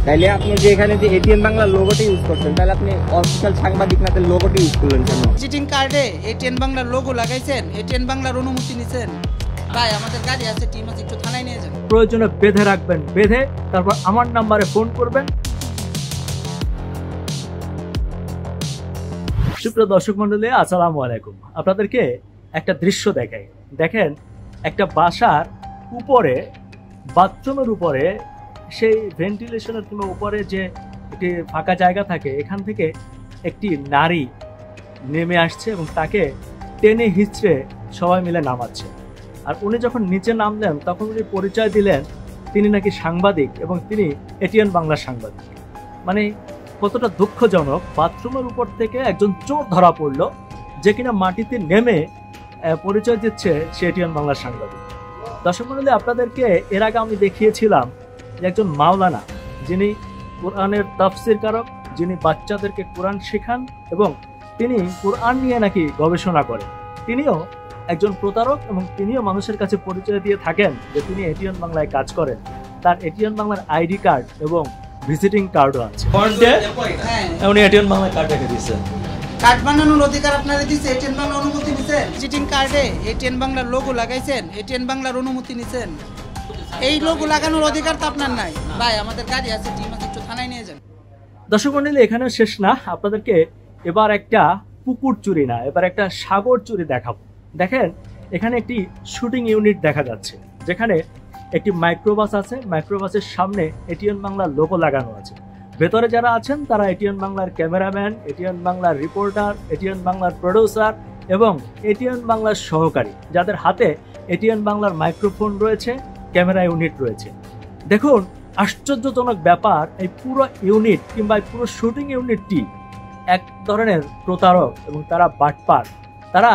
তাইলে আপনি যে এখানে যে এটিএন বাংলার লোগোটা ইউজ করছেন, তাহলে আপনি অফিশিয়াল সাংবাদিক না তাহলে লোগোটা ইউজ করলেন কেন? ভিজিটিং কার্ডে এটিএন বাংলার লোগো লাগাইছেন, এটিএন বাংলার অনুমতি নিছেন। ভাই আমাদের গাড়ি আছে, টিম আছে, একটু থানায় নিয়ে যান। প্রয়োজনে বেঁধে রাখবেন, বেঁধে তারপর আমার নাম্বারে ফোন করবেন। সুপ্রিয় দর্শক মন্ডলী, আসসালামু আলাইকুম। আপনাদেরকে একটা দৃশ্য দেখাই। দেখেন, একটা বাসার উপরে, বাথরুমের উপরে, সেই ভেন্টিলেশনের কিংবা উপরে যে একটি ফাঁকা জায়গা থাকে, এখান থেকে একটি নারী নেমে আসছে এবং তাকে টেনে হিঁচড়ে সবাই মিলে নামাচ্ছে। আর উনি যখন নিচে নামলেন তখন উনি পরিচয় দিলেন তিনি নাকি সাংবাদিক এবং তিনি এটিএন বাংলার সাংবাদিক। মানে কতটা দুঃখজনক, বাথরুমের উপর থেকে একজন চোর ধরা পড়লো যে কিনা মাটিতে নেমে পরিচয় দিচ্ছে সে এটিএন বাংলার সাংবাদিক। দর্শক মণ্ডলী, আপনাদেরকে এর আগে আমি দেখিয়েছিলাম যে একজন মাওলানা, যিনি কোরআনের তাফসির কারক, যিনি বাচ্চাদেরকে কোরআন শেখান এবং তিনি কোরআন নিয়ে নাকি গবেষণা করেন। তিনিও একজন প্রতারক এবং তিনিও মানুষের কাছে পরিচয় দিয়ে থাকেন যে তিনি এটিএন বাংলায় কাজ করেন। তার এটিএন বাংলার আইডি কার্ড এবং ভিজিটিং কার্ডও আছে। উনি এটিএন বাংলার কার্ড রেখে দিচ্ছেন। কার্ড বানানোর অধিকার আপনারা দিছে, এটিএন বাংলার অনুমতি নিছেন। ভিজিটিং কার্ডে এটিএন বাংলার লোগো লাগাইছেন, এটিএন বাংলার অনুমতি নিছেন। এই লোগো লাগানোর অধিকার তো আপনার নাই। ভাই আমাদের গাড়ি আছে, টিম আছে, একটু থানায় নিয়ে যান। দর্শক মণ্ডলী, এখানেও শেষ না, আপনাদেরকে এবার একটা পুকুর চুরি না, এবার একটা সাগর চুরি দেখাবো। দেখেন, এখানে একটি শুটিং ইউনিট দেখা যাচ্ছে, যেখানে একটি মাইক্রোবাস আছে, মাইক্রোবাসের সামনে এটিএন বাংলার লোগো লাগানো আছে। ভেতরে যারা আছেন তারা এটিএন বাংলার ক্যামেরাম্যান, এটিএন বাংলার রিপোর্টার, এটিএন বাংলার প্রডিউসার এবং এটিএন বাংলার সহকারী, যাদের হাতে এটিএন বাংলার মাইক্রোফোন রয়েছে, ক্যামেরা ইউনিট রয়েছে। দেখুন, আশ্চর্যজনক ব্যাপার, এই পুরো ইউনিট কিংবা এই পুরো শুটিং ইউনিটটি এক ধরনের প্রতারক এবং তারা বাটপার। তারা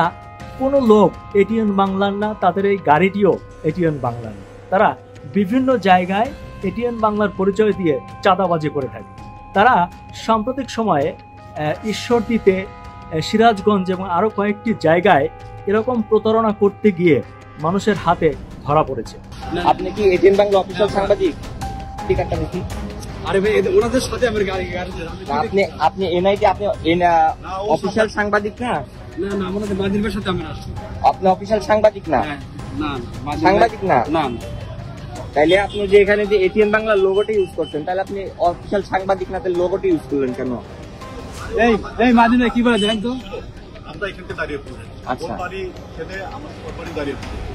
কোনো লোক এটিএন বাংলার না, তাদের এই গাড়িটিও এটিএন বাংলার না। তারা বিভিন্ন জায়গায় এটিএন বাংলার পরিচয় দিয়ে চাঁদাবাজি করে থাকে। তারা সাম্প্রতিক সময়ে ঈশ্বরদীতে, সিরাজগঞ্জ এবং আরও কয়েকটি জায়গায় এরকম প্রতারণা করতে গিয়ে মানুষের হাতে ধরা পড়েছে। আপনি কি এটিএন বাংলা অফিশিয়াল সাংবাদিক? টিকারটা দেখি। আরে ভাই, ওনাদের সাথে আমার গাড়ি আপনি এনআইটি, আপনি অফিশিয়াল সাংবাদিক না? না না, আমাদের মাজির সাথে আমরা আসছি। আপনি অফিশিয়াল সাংবাদিক না? না, সাংবাদিক না? না। তাইলে আপনি যে এখানে যে এটিএন বাংলার লোগোটা ইউজ করছেন, তাহলে আপনি অফিশিয়াল সাংবাদিক না তাহলে লোগোটা ইউজ করলেন কেন? এই মাজির ভাই কি বলে জানেন তো? আমরা এখানে দাঁড়িয়ে পড়ি। আচ্ছা দাঁড়িয়ে পড়ি।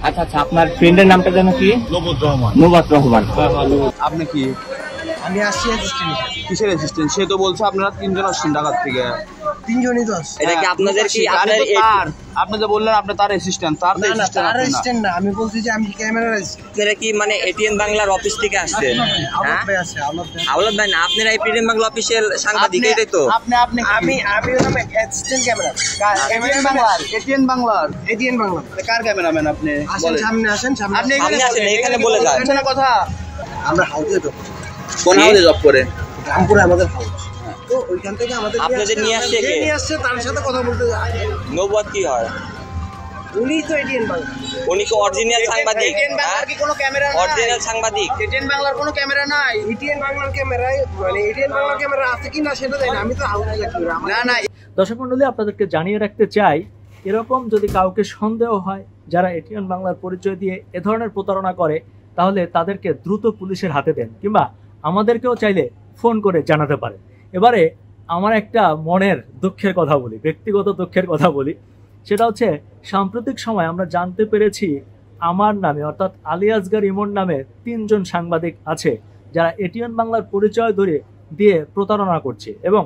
আচ্ছা, আপনার ফ্রেন্ডের নামটা যেন কি? নবদ রহমান। নবদ রহমান। আপনি কি? আমি আসছি অ্যাসিস্ট্যান্ট। কিসের অ্যাসিস্ট্যান্ট? সে তো বলছে আপনারা তিনজন আসছেন ঢাকার থেকে। তিনজনই তো আসছে। এটা কি আপনাদের কি আপনি যে বললেন আপনি তার অ্যাসিস্ট্যান্ট, তার অ্যাসিস্ট্যান্ট না, আমি বলছি যে আমি ক্যামেরার অ্যাসিস্ট্যান্ট। আপনারা কি মানে এটিএন বাংলার অফিস থেকে আসছেন? আওলাদ ভাই আছে, আওলাদ ভাই না, আপনারা এটিএন বাংলা অফিসিয়াল সাংবাদিক, এটাই তো? আপনি আমি হলাম অ্যাসিস্ট্যান্ট ক্যামেরা। এটিএন বাংলার। এটিএন বাংলা। কার ক্যামেরাম্যান আপনি? আসেন সামনে, আসেন সামনে। আপনি এখানে বলে যান। শুনছেন না কথা? আমরা হাউসে ঢুকব। কোন হাউসে জব করে? রামপুরে আমাদের হাউস। তো ওইখান থেকে আমাদের আপনাদের নিয়ে আসছে কে? নিয়ে আসছে, তার সাথে কথা বলতে যায়। নবদ কি হয়? উনি তো এটিএন বাংলা। উনি কি অরিজিনাল সাংবাদিক? এটিএন বাংলার কি কোনো ক্যামেরা নাই? অরিজিনাল সাংবাদিক? এটিএন বাংলার কোনো ক্যামেরা নাই। এটিএন বাংলার ক্যামেরায় মানে এটিএন বাংলার ক্যামেরা আছে কি না সেটা জানি না, আমি তো হাউসে যাচ্ছি। না না, দর্শক মণ্ডলী, আপনাদেরকে জানিয়ে রাখতে চাই, এরকম যদি কাউকে সন্দেহ হয় যারা এটিএন বাংলার পরিচয় দিয়ে এ ধরনের প্রতারণা করে, তাহলে তাদেরকে দ্রুত পুলিশের হাতে দেন কিংবা আমাদেরকেও চাইলে ফোন করে জানাতে পারেন। এবারে আমার একটা মনের দুঃখের কথা বলি, ব্যক্তিগত দুঃখের কথা বলি। সেটা হচ্ছে, সাম্প্রতিক সময় আমরা জানতে পেরেছি আমার নামে অর্থাৎ আলী আসগর ইমন নামে 3 জন সাংবাদিক আছে যারা এটিএন বাংলার পরিচয় ধরে দিয়ে প্রতারণা করছে এবং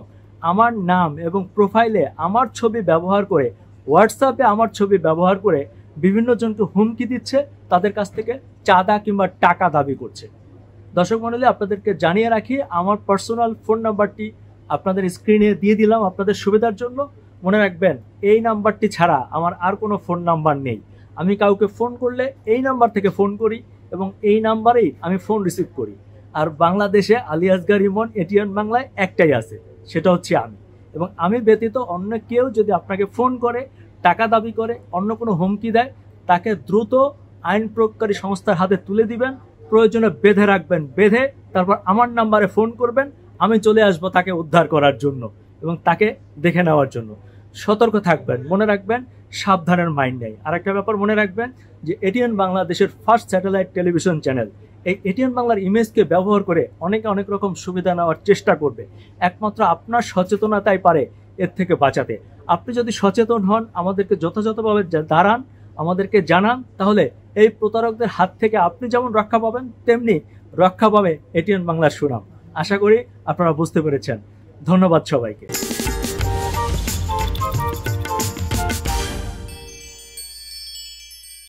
আমার নাম এবং প্রোফাইলে আমার ছবি ব্যবহার করে, হোয়াটসঅ্যাপে আমার ছবি ব্যবহার করে বিভিন্ন জনকে হুমকি দিচ্ছে, তাদের কাছ থেকে চাঁদা কিংবা টাকা দাবি করছে। দর্শক মণ্ডলী, আপনাদেরকে জানিয়ে রাখি, আমার পার্সোনাল ফোন নাম্বারটি আপনাদের স্ক্রিনে দিয়ে দিলাম আপনাদের সুবিধার জন্য। মনে রাখবেন, এই নাম্বারটি ছাড়া আমার আর কোনো ফোন নাম্বার নেই। আমি কাউকে ফোন করলে এই নাম্বার থেকে ফোন করি এবং এই নাম্বারেই আমি ফোন রিসিভ করি। আর বাংলাদেশে আলী আসগর ইমন এটিএন বাংলায় একটাই আছে, সেটা হচ্ছে আমি। এবং আমি ব্যতীত অন্য কেউ যদি আপনাকে ফোন করে, টাকা দাবি করে, অন্য কোনো হুমকি দেয়, তাকে দ্রুত আইন প্রয়োগকারী সংস্থার হাতে তুলে দিবেন। প্রয়োজনে বেঁধে রাখবেন, বেঁধে তারপর আমার নাম্বারে ফোন করবেন, আমি চলে আসব তাকে উদ্ধার করার জন্য এবং তাকে দেখে নেওয়ার জন্য। সতর্ক থাকবেন, মনে রাখবেন সাবধানের মাইন্ড নেই। আর একটা ব্যাপার মনে রাখবেন যে এটিএন বাংলাদেশের ফার্স্ট স্যাটেলাইট টেলিভিশন চ্যানেল। এই এটিএন বাংলার ইমেজকে ব্যবহার করে অনেকে অনেক রকম সুবিধা নেওয়ার চেষ্টা করবে। একমাত্র আপনার সচেতনতাই পারে এর থেকে বাঁচাতে। আপনি যদি সচেতন হন, আমাদেরকে যথাযথভাবে দাঁড়ান, আমাদেরকে জানান, তাহলে এই প্রতারকদের হাত থেকে আপনি যেমন রক্ষা পাবেন, তেমনি রক্ষা পাবে এটিএন বাংলার সুনাম। আশা করি আপনারা বুঝতে পেরেছেন। ধন্যবাদ সবাইকে।